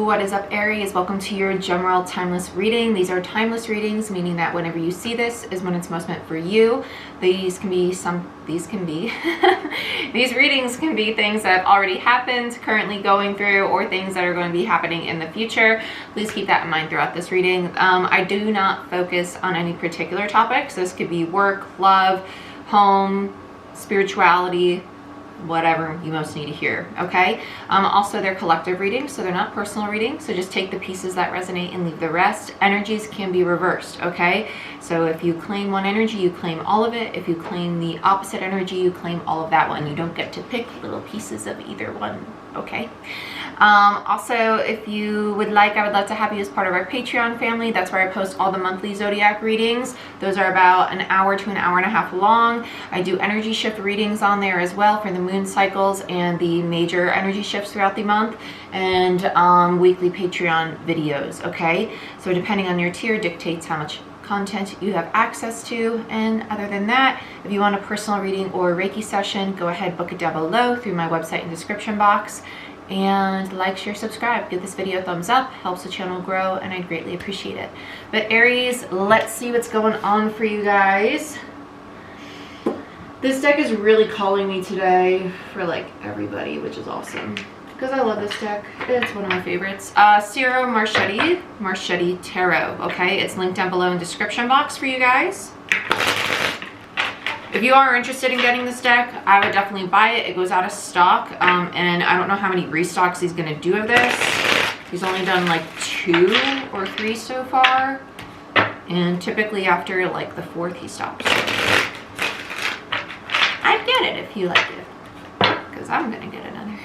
what is up, Aries? Welcome to your general timeless reading. These are timeless readings, meaning that whenever you see this is when it's most meant for you. These readings can be things that have already happened, currently going through, or things that are going to be happening in the future. Please keep that in mind throughout this reading. I do not focus on any particular topics. This could be work, love, home, spirituality, whatever you most need to hear. Okay. Also, they're collective readings, so they're not personal readings, so just take the pieces that resonate and leave the rest. Energies can be reversed. Okay, so if you claim one energy, you claim all of it. If you claim the opposite energy, you claim all of that one. You don't get to pick little pieces of either one. Okay. Also, if you would like, I would love to have you as part of our Patreon family. That's where I post all the monthly zodiac readings. Those are about an hour to an hour and a half long. I do energy shift readings on there as well for the moon cycles and the major energy shifts throughout the month, and weekly Patreon videos. Okay, so depending on your tier dictates how much content you have access to. And other than that, if you want a personal reading or a Reiki session, go ahead, book it down below through my website and description box. And like, share, subscribe, give this video a thumbs up, helps the channel grow, and I'd greatly appreciate it. But Aries, let's see what's going on for you guys. This deck is really calling me today for like everybody, which is awesome because I love this deck. It's one of my favorites. Seer Marchetti Tarot. Okay, it's linked down below in the description box for you guys. If you are interested in getting this deck, I would definitely buy it. It goes out of stock, and I don't know how many restocks he's going to do of this. He's only done like 2 or 3 so far, and typically after like the 4th he stops. I'd get it if you like it, because I'm going to get another.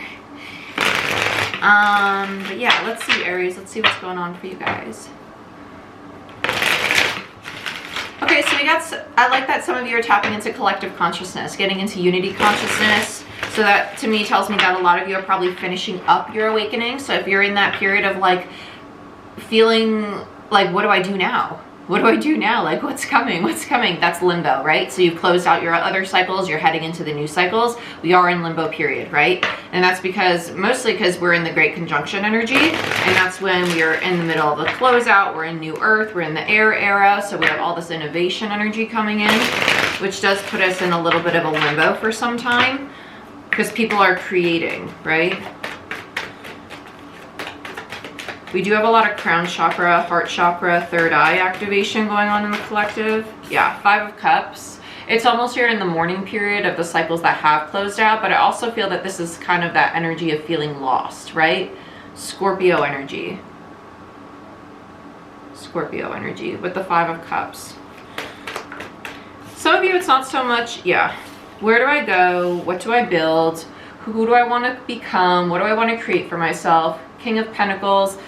But yeah, let's see, Aries. Let's see what's going on for you guys. Okay, so I like that some of you are tapping into collective consciousness, getting into unity consciousness. So that to me tells me that a lot of you are probably finishing up your awakening. So if you're in that period of like feeling like, what do I do now? What do I do now? Like, what's coming? What's coming? That's limbo, right? So you've closed out your other cycles. You're heading into the new cycles. We are in limbo period, right? And that's mostly because we're in the Great Conjunction energy. And that's when we're in the middle of the closeout. We're in New Earth. We're in the air era. So we have all this innovation energy coming in, which does put us in a little bit of a limbo for some time because people are creating, right? We do have a lot of crown chakra, heart chakra, third eye activation going on in the collective. Yeah, 5 of Cups. It's almost here in the mourning period of the cycles that have closed out, but I also feel that this is kind of that energy of feeling lost, right? Scorpio energy. Scorpio energy with the 5 of Cups. Some of you, it's not so much, yeah. Where do I go? What do I build? Who do I want to become? What do I want to create for myself? King of Pentacles.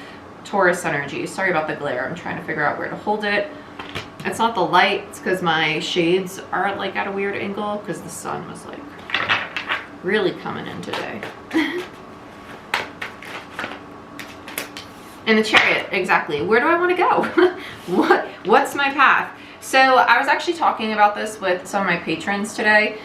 Taurus energy. Sorry about the glare. I'm trying to figure out where to hold it. It's not the light. It's because my shades are like at a weird angle because the sun was like really coming in today. And the Chariot, exactly. Where do I want to go? What's my path? So I was actually talking about this with some of my patrons today.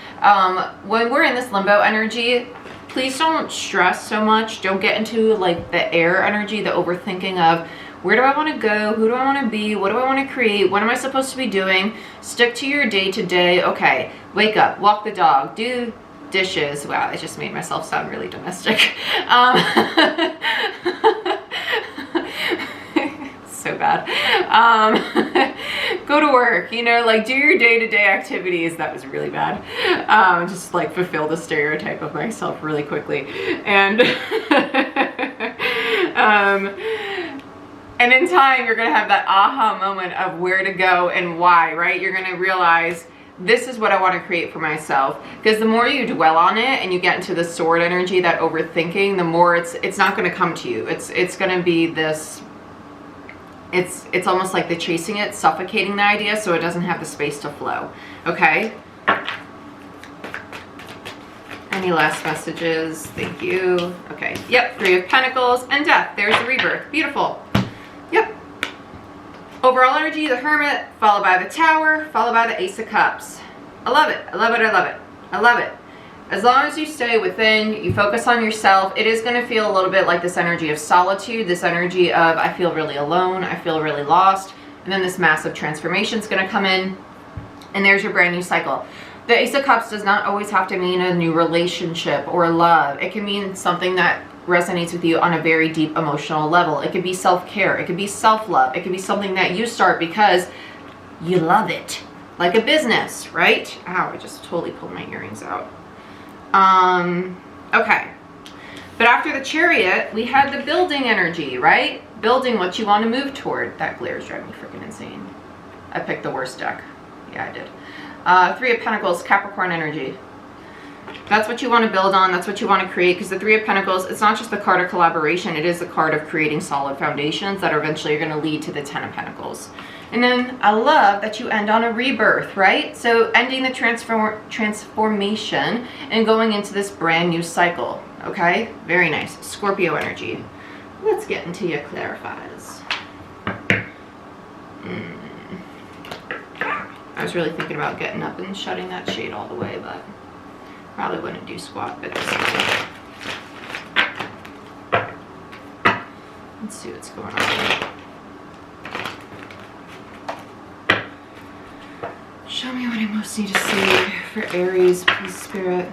When we're in this limbo energy, please don't stress so much. Don't get into like the air energy, the overthinking of where do I want to go? Who do I want to be? What do I want to create? What am I supposed to be doing? Stick to your day to day. Okay, wake up, walk the dog, do dishes. Wow, I just made myself sound really domestic. So bad. Go to work, you know, like do your day-to-day activities. That was really bad. Just like fulfill the stereotype of myself really quickly. And and in time you're gonna have that aha moment of where to go and why, right? You're gonna realize this is what I want to create for myself. Because the more you dwell on it and you get into the sword energy, that overthinking, the more it's not going to come to you. It's going to be this. It's almost like the chasing it, suffocating the idea, so it doesn't have the space to flow. Okay. Any last messages? Thank you. Okay. Yep. 3 of Pentacles and Death. There's the rebirth. Beautiful. Yep. Overall energy, the Hermit, followed by the Tower, followed by the Ace of Cups. I love it. I love it. I love it. I love it. As long as you stay within, you focus on yourself, it is going to feel a little bit like this energy of solitude, this energy of I feel really alone, I feel really lost, and then this massive transformation is going to come in, and there's your brand new cycle. The Ace of Cups does not always have to mean a new relationship or love. It can mean something that resonates with you on a very deep emotional level. It could be self-care, it could be self-love, it could be something that you start because you love it. Like a business, right? Ow, I just totally pulled my earrings out. Okay. But after the Chariot, we had the building energy, right? Building what you want to move toward. That glare is driving me freaking insane. I picked the worst deck. Yeah, I did. Three of Pentacles, Capricorn energy. That's what you want to build on. That's what you want to create, because the Three of Pentacles, it's not just the card of collaboration. It is the card of creating solid foundations that are eventually going to lead to the Ten of Pentacles. And then I love that you end on a rebirth, right? So ending the transformation and going into this brand new cycle, okay? Very nice. Scorpio energy. Let's get into your clarifiers. I was really thinking about getting up and shutting that shade all the way, but probably wouldn't do squat bits. Let's see what's going on. Show me what I most need to see for Aries, please, Spirit.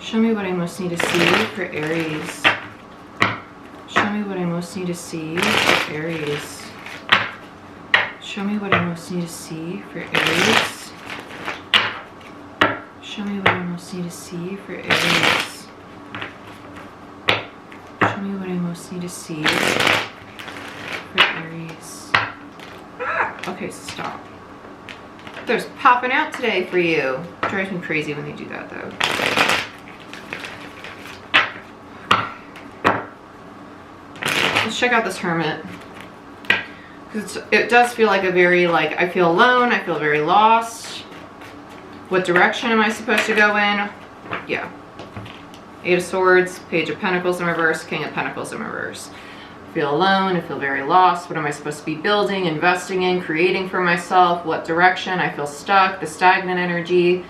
Show me what I most need to see for Aries. Show me what I most need to see for Aries. Show me what I most need to see for Aries. Show me what I most need to see for Aries. Show me what I most need to see for Aries. Okay, stop. There's popping out today for you. It drives me crazy when they do that, though. Let's check out this Hermit. Because it does feel like a very, like, I feel alone, I feel very lost. What direction am I supposed to go in? Yeah. Eight of Swords, Page of Pentacles in reverse, King of Pentacles in reverse. Feel alone, I feel very lost. What am I supposed to be building, investing in, creating for myself? What direction? I feel stuck. The stagnant energy.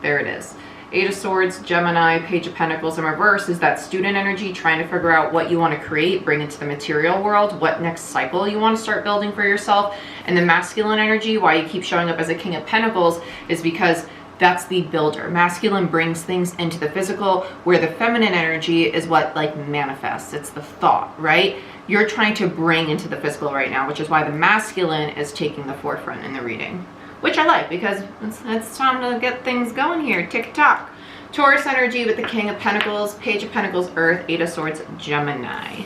There it is. Eight of Swords, Gemini, Page of Pentacles in reverse is that student energy, trying to figure out what you want to create, bring into the material world, what next cycle you want to start building for yourself. And the masculine energy, why you keep showing up as a King of Pentacles, is because that's the builder. Masculine brings things into the physical, where the feminine energy is what like manifests. It's the thought, right? You're trying to bring into the physical right now, which is why the masculine is taking the forefront in the reading, which I like, because it's time to get things going here. Tick-tock. Taurus energy with the King of Pentacles, Page of Pentacles, Earth, Eight of Swords, Gemini.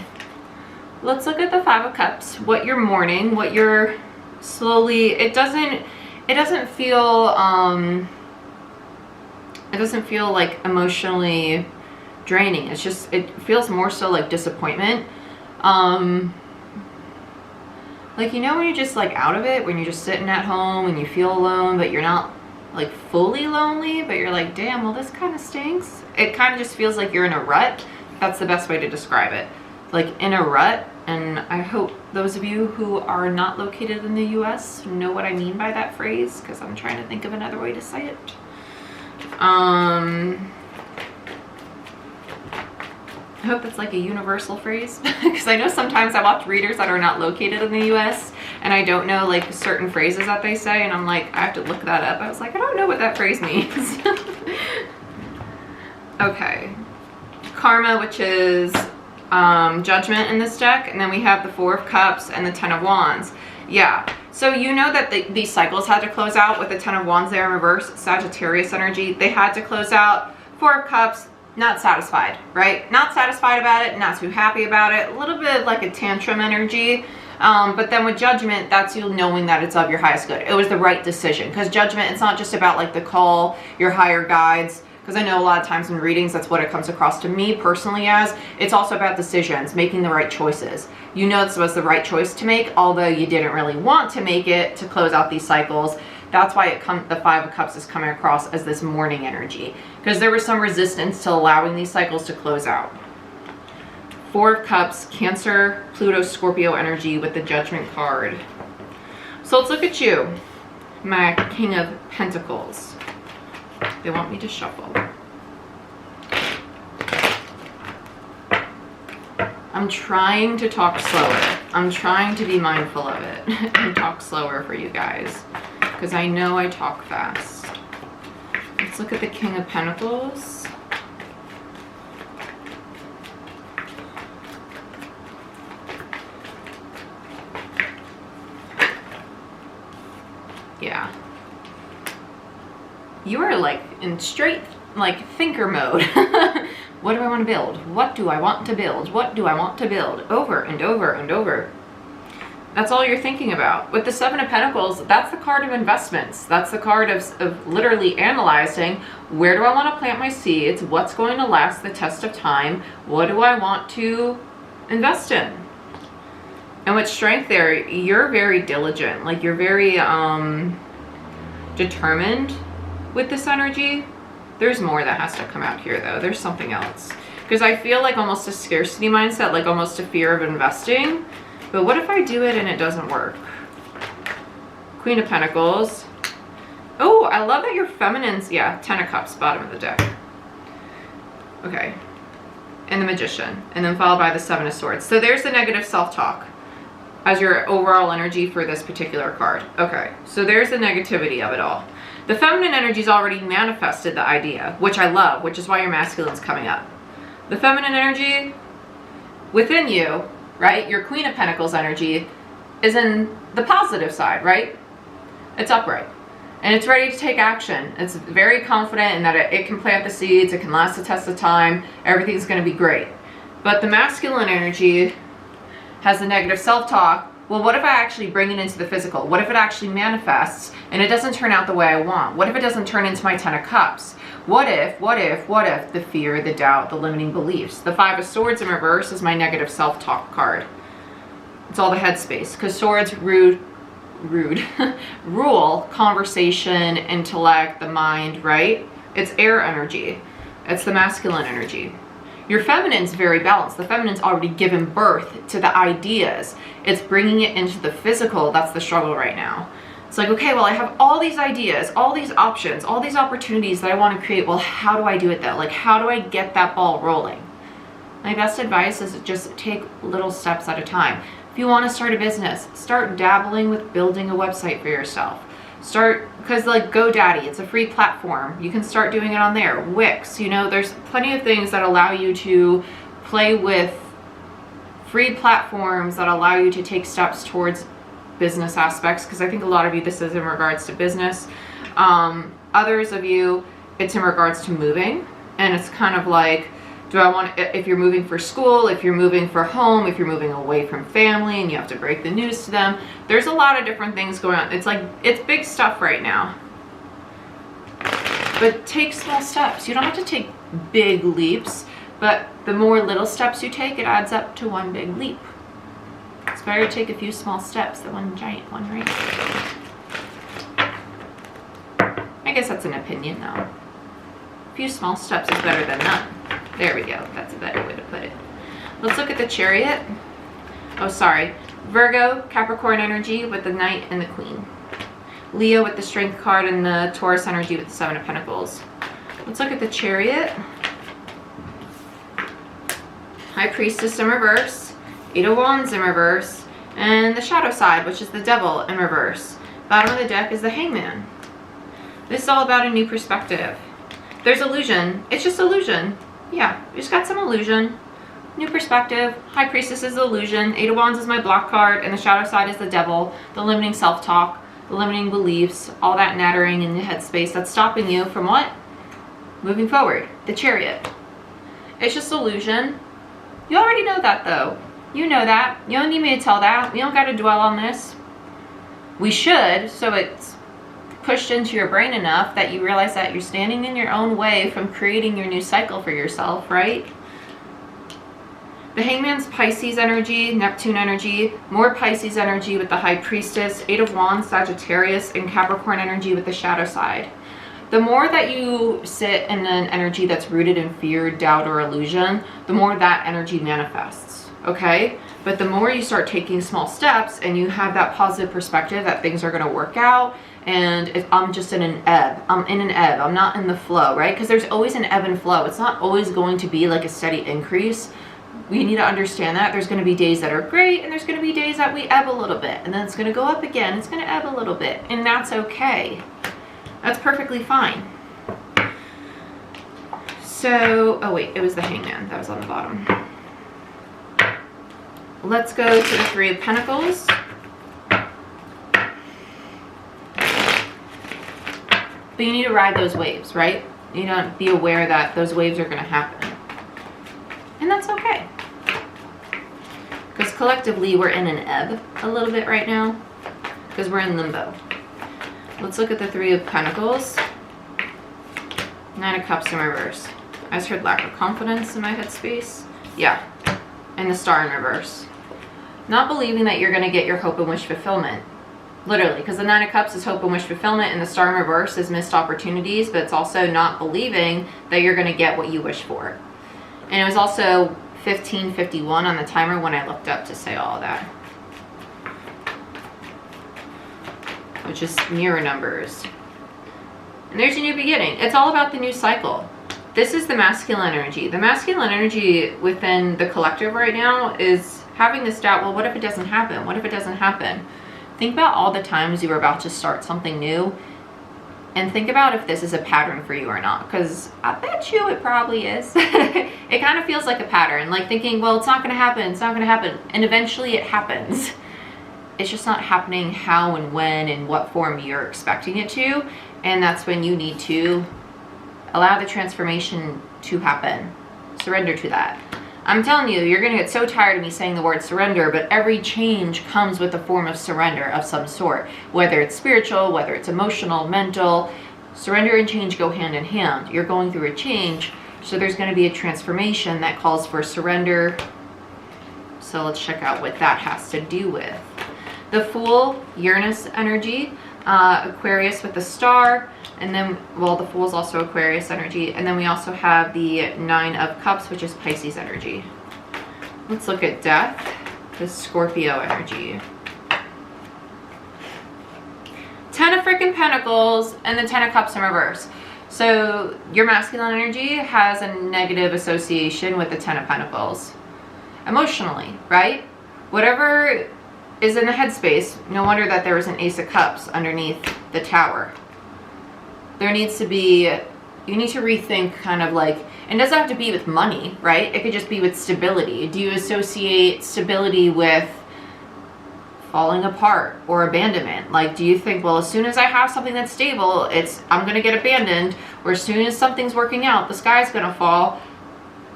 Let's look at the Five of Cups. What you're mourning, what you're slowly, it doesn't feel like emotionally draining. It's just, it feels more so like disappointment. Like, you know, when you're just like out of it, when you're just sitting at home and you feel alone, but you're not like fully lonely, but you're like, damn, well, this kind of stinks. It kind of just feels like you're in a rut. That's the best way to describe it. Like in a rut. And I hope those of you who are not located in the US know what I mean by that phrase, because I'm trying to think of another way to say it. I hope it's like a universal phrase, because I know sometimes I watch readers that are not located in the US and I don't know like certain phrases that they say, and I'm like, I have to look that up. I was like, I don't know what that phrase means. Okay. Karma, which is Judgment in this deck, and then we have the Four of Cups and the Ten of Wands. Yeah, so you know that these cycles had to close out with the Ten of Wands there in reverse, Sagittarius energy. They had to close out. Four of Cups, not satisfied, right? Not satisfied about it, not too happy about it. A little bit like a tantrum energy. But then with Judgment, that's you knowing that it's of your highest good. It was the right decision, because Judgment, it's not just about like the call, your higher guides. Because I know a lot of times in readings, that's what it comes across to me personally as. It's also about decisions, making the right choices. You know this was the right choice to make, although you didn't really want to make it to close out these cycles. That's why the Five of Cups is coming across as this mourning energy, because there was some resistance to allowing these cycles to close out. Four of Cups, Cancer, Pluto, Scorpio energy with the Judgment card. So let's look at you, my King of Pentacles. They want me to shuffle. I'm trying to talk slower. I'm trying to be mindful of it and talk slower for you guys, because I know I talk fast. Let's look at the King of Pentacles. Yeah. You are like in straight like thinker mode. What do I want to build? What do I want to build? What do I want to build? Over and over and over. That's all you're thinking about. With the Seven of Pentacles, that's the card of investments. That's the card of literally analyzing, where do I want to plant my seeds? What's going to last the test of time? What do I want to invest in? And with strength there, you're very diligent. Like you're very determined with this energy. There's more that has to come out here though. There's something else. Because I feel like almost a scarcity mindset, like almost a fear of investing. But what if I do it and it doesn't work? Queen of Pentacles. Oh, I love that your feminine's, yeah, Ten of Cups, bottom of the deck. Okay. And the Magician. And then followed by the Seven of Swords. So there's the negative self-talk as your overall energy for this particular card. Okay. So there's the negativity of it all. The feminine energy's already manifested the idea, which I love, which is why your masculine's coming up. The feminine energy within you, right? Your Queen of Pentacles energy is in the positive side, right? It's upright and it's ready to take action. It's very confident in that it can plant the seeds. It can last the test of time. Everything's going to be great. But the masculine energy has the negative self-talk. Well, what if I actually bring it into the physical? What if it actually manifests and it doesn't turn out the way I want? What if it doesn't turn into my Ten of Cups? What if the fear, the doubt, the limiting beliefs? The Five of Swords in reverse is my negative self-talk card. It's all the headspace, because swords rule conversation, intellect, the mind, right? It's air energy. It's the masculine energy. Your feminine's very balanced. The feminine's already given birth to the ideas. It's bringing it into the physical. That's the struggle right now. It's like, okay, well, I have all these ideas, all these options, all these opportunities that I want to create. Well, how do I do it though? Like, how do I get that ball rolling? My best advice is just take little steps at a time. If you want to start a business, start dabbling with building a website for yourself. Start, because like GoDaddy, it's a free platform. You can start doing it on there. Wix, you know, there's plenty of things that allow you to play with free platforms that allow you to take steps towards business aspects, because I think a lot of you, this is in regards to business. Others of you, it's in regards to moving, and it's kind of like, do I want, if you're moving for school, if you're moving for home, if you're moving away from family and you have to break the news to them, there's a lot of different things going on. It's like, it's big stuff right now. But take small steps. You don't have to take big leaps, but the more little steps you take, it adds up to one big leap. It's better to take a few small steps than one giant one, right? I guess that's an opinion though. A few small steps is better than none. There we go. That's a better way to put it. Let's look at the Chariot. Oh, sorry. Virgo, Capricorn energy with the Knight and the Queen. Leo with the Strength card and the Taurus energy with the Seven of Pentacles. Let's look at the Chariot. High Priestess in reverse. Eight of Wands in reverse. And the Shadow side, which is the Devil in reverse. Bottom of the deck is the Hangman. This is all about a new perspective. There's illusion. It's just illusion. Yeah, you just got some illusion. New perspective. High Priestess is illusion. Eight of Wands is my block card. And the Shadow side is the Devil. The limiting self-talk. The limiting beliefs. All that nattering in the headspace that's stopping you from what? Moving forward. The Chariot. It's just illusion. You already know that though. You know that. You don't need me to tell that. We don't got to dwell on this. We should, so it's pushed into your brain enough that you realize that you're standing in your own way from creating your new cycle for yourself, right? The Hangman's Pisces energy, Neptune energy, more Pisces energy with the High Priestess, Eight of Wands, Sagittarius, and Capricorn energy with the Shadow side. The more that you sit in an energy that's rooted in fear, doubt, or illusion, the more that energy manifests, okay? But the more you start taking small steps and you have that positive perspective that things are going to work out and I'm just in an ebb. I'm in an ebb. I'm not in the flow, right? Because there's always an ebb and flow. It's not always going to be like a steady increase. We need to understand that there's going to be days that are great, and there's going to be days that we ebb a little bit, and then it's going to go up again. It's going to ebb a little bit, and that's okay. That's perfectly fine. So, oh wait, it was the Hangman that was on the bottom. Let's go to the Three of Pentacles. But you need to ride those waves, right? You need to be aware that those waves are going to happen. And that's okay. Because collectively we're in an ebb a little bit right now. Because we're in limbo. Let's look at the Three of Pentacles. Nine of Cups in reverse. I just heard lack of confidence in my headspace. Yeah. And the Star in reverse. Not believing that you're going to get your hope and wish fulfillment. Literally, because the Nine of Cups is hope and wish fulfillment, and the Star in reverse is missed opportunities, but it's also not believing that you're going to get what you wish for. And it was also 1551 on the timer when I looked up to say all of that. Which is mirror numbers. And there's a new beginning. It's all about the new cycle. This is the masculine energy. The masculine energy within the collective right now is having this doubt, well, what if it doesn't happen? What if it doesn't happen? Think about all the times you were about to start something new, and think about if this is a pattern for you or not, because I bet you it probably is. It kind of feels like a pattern, like thinking, well, it's not going to happen, it's not going to happen, and eventually it happens. It's just not happening how and when and what form you're expecting it to, and that's when you need to allow the transformation to happen. Surrender to that. I'm telling you, you're going to get so tired of me saying the word surrender, but every change comes with a form of surrender of some sort. Whether it's spiritual, whether it's emotional, mental, surrender and change go hand in hand. You're going through a change, so there's going to be a transformation that calls for surrender. So let's check out what that has to do with. The Fool, Uranus energy, Aquarius with the Star, and then, well, the Fool is also Aquarius energy, and then we also have the Nine of Cups, which is Pisces energy. Let's look at Death, the Scorpio energy. Ten of freaking Pentacles and the Ten of Cups in reverse. So your masculine energy has a negative association with the Ten of Pentacles. Emotionally, right? Whatever is in the headspace, no wonder that there was an Ace of Cups underneath the Tower. There needs to be, you need to rethink kind of like, and it doesn't have to be with money, right? It could just be with stability. Do you associate stability with falling apart or abandonment? Like, do you think, well, as soon as I have something that's stable, I'm going to get abandoned, or as soon as something's working out, the sky's going to fall?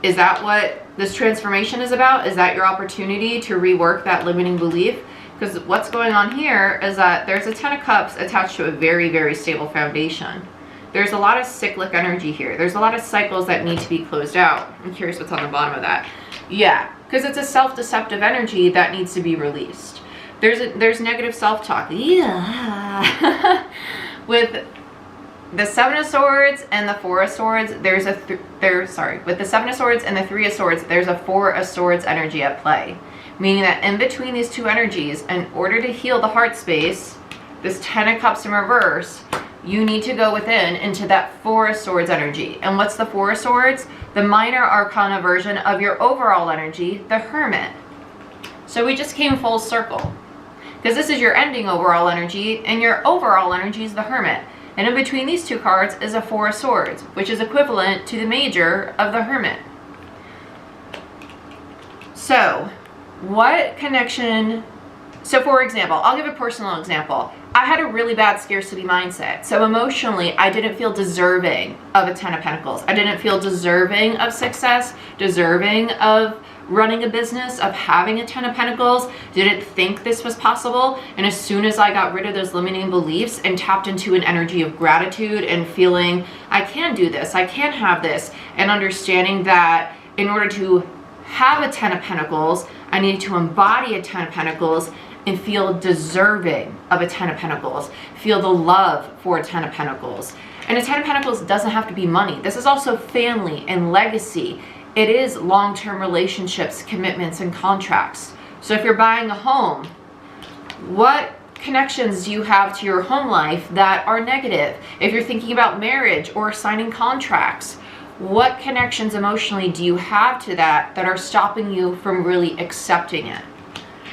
Is that what this transformation is about? Is that your opportunity to rework that limiting belief? Because what's going on here is that there's a Ten of Cups attached to a very, very stable foundation. There's a lot of cyclic energy here. There's a lot of cycles that need to be closed out. I'm curious what's on the bottom of that. Yeah, because it's a self-deceptive energy that needs to be released. There's negative self-talk. Yeah. With the Seven of Swords and the Four of Swords, with the Seven of Swords and the Three of Swords, there's a Four of Swords energy at play. Meaning that in between these two energies, in order to heal the heart space, this Ten of Cups in reverse, you need to go within into that Four of Swords energy. And what's the Four of Swords? The minor arcana version of your overall energy, the Hermit. So we just came full circle. Because this is your ending overall energy, and your overall energy is the Hermit. And in between these two cards is a Four of Swords, which is equivalent to the major of the Hermit. So, what connection? So for example, I'll give a personal example. I had a really bad scarcity mindset. So emotionally, I didn't feel deserving of a Ten of Pentacles. I didn't feel deserving of success, deserving of running a business, of having a Ten of Pentacles. Didn't think this was possible. And as soon as I got rid of those limiting beliefs and tapped into an energy of gratitude and feeling, I can do this, I can have this, and understanding that in order to have a Ten of Pentacles, I needed to embody a Ten of Pentacles and feel deserving of a Ten of Pentacles. Feel the love for a Ten of Pentacles. And a Ten of Pentacles doesn't have to be money. This is also family and legacy. It is long-term relationships, commitments, and contracts. So if you're buying a home, what connections do you have to your home life that are negative? If you're thinking about marriage or signing contracts, what connections emotionally do you have to that are stopping you from really accepting it?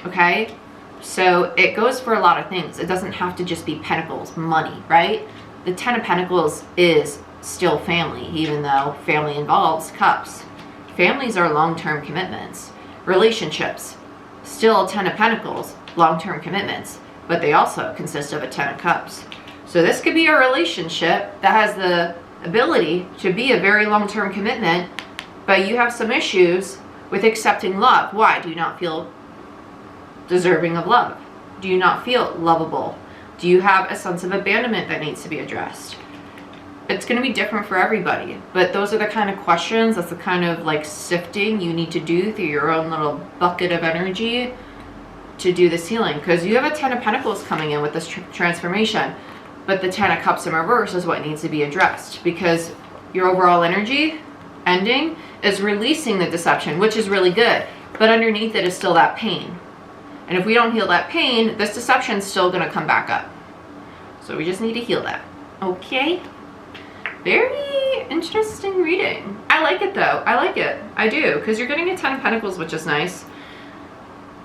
Okay, so it goes for a lot of things. It doesn't have to just be pentacles, money, right? The 10 of Pentacles is still family, even though family involves cups. Families are long-term commitments. Relationships, still 10 of Pentacles, long-term commitments, but they also consist of a 10 of Cups. So this could be a relationship that has the ability to be a very long-term commitment, but you have some issues with accepting love. Why? Do you not feel deserving of love? Do you not feel lovable? Do you have a sense of abandonment that needs to be addressed? It's going to be different for everybody, but those are the kind of questions, that's the kind of like sifting you need to do through your own little bucket of energy to do this healing, because you have a 10 of Pentacles coming in with this transformation, but the 10 of Cups in reverse is what needs to be addressed, because your overall energy ending is releasing the deception, which is really good, but underneath it is still that pain. And if we don't heal that pain, this deception is still going to come back up. So we just need to heal that. Okay? Very interesting reading. I like it though. I like it. I do. Because you're getting a 10 of Pentacles, which is nice.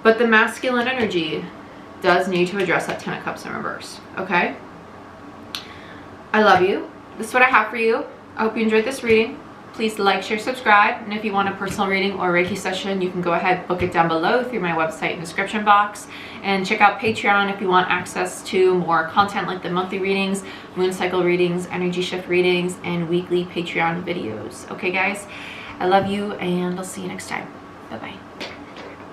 But the masculine energy does need to address that 10 of Cups in reverse. Okay? I love you. This is what I have for you. I hope you enjoyed this reading. Please like, share, subscribe. And if you want a personal reading or Reiki session, you can go ahead, book it down below through my website and description box. And check out Patreon if you want access to more content like the monthly readings, moon cycle readings, energy shift readings, and weekly Patreon videos. Okay, guys? I love you, and I'll see you next time. Bye-bye.